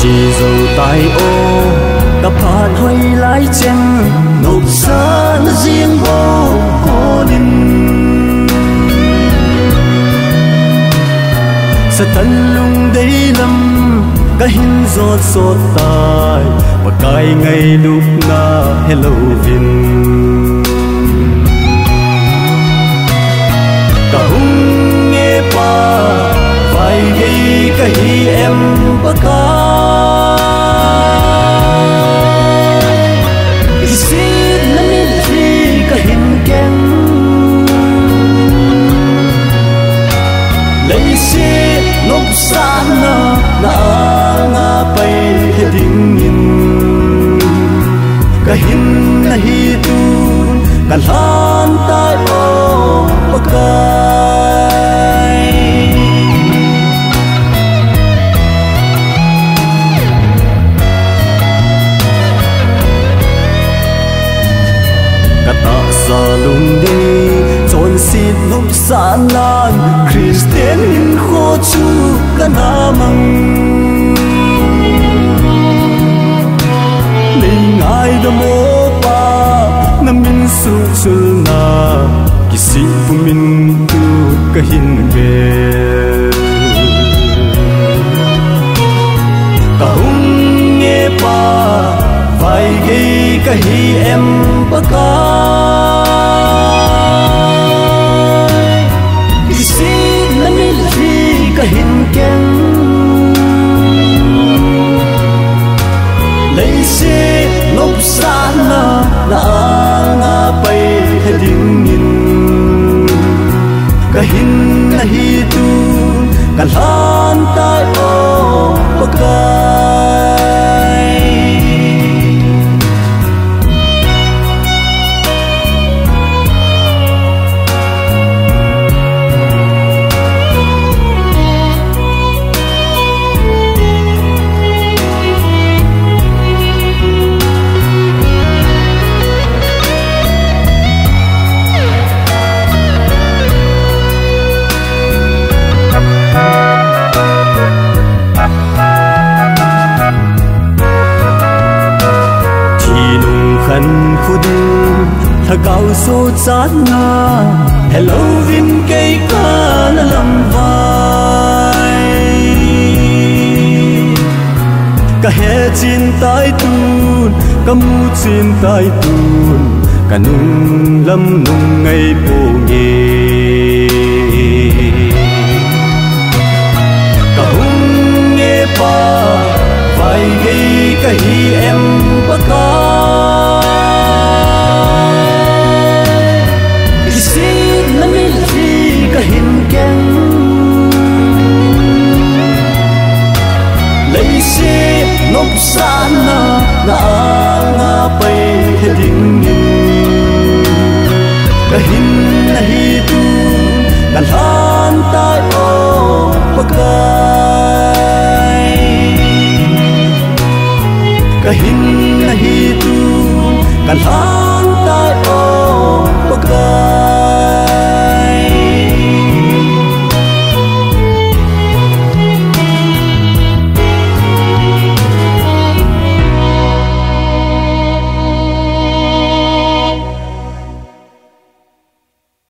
chỉ dầu tai ô gặp phạt hơi lái chân nộp san riêng vô cô đình sẽ tân lung đây lắm cái hình giọt giọt tai và cái ngày lúc na hello vin cả hung nghe pa vài gây cái em bác cái xin nó biết gì cái hình kén lấy xe nộp san na nga bay he ding in cái hình na hi tu cái lan tai ô bác sa lung đi chọn xin nộp san nan Christian in khó chu cả nam măng nên ai đã mô pa nam min su chul na kisi pu min tu ka hin be ka hung nghe pa vai gây ka hi em bác hình kén lấy xe nộp san na nga bay he ding in cái hình na hi tu cái lan tai ô bác khăn khud thà cao số chán na hello vin cây ca na làm vai cả he chin tai tun cả mu chin tai tun cả nung lâm nung ngày bồ nghề cả hung nghe pa vai gây cái hi em bác hình kén lấy xe nộp san na nga bay he ding in cái hình na hi tu cái lan tai ô bác cái hình na hi tu cái lan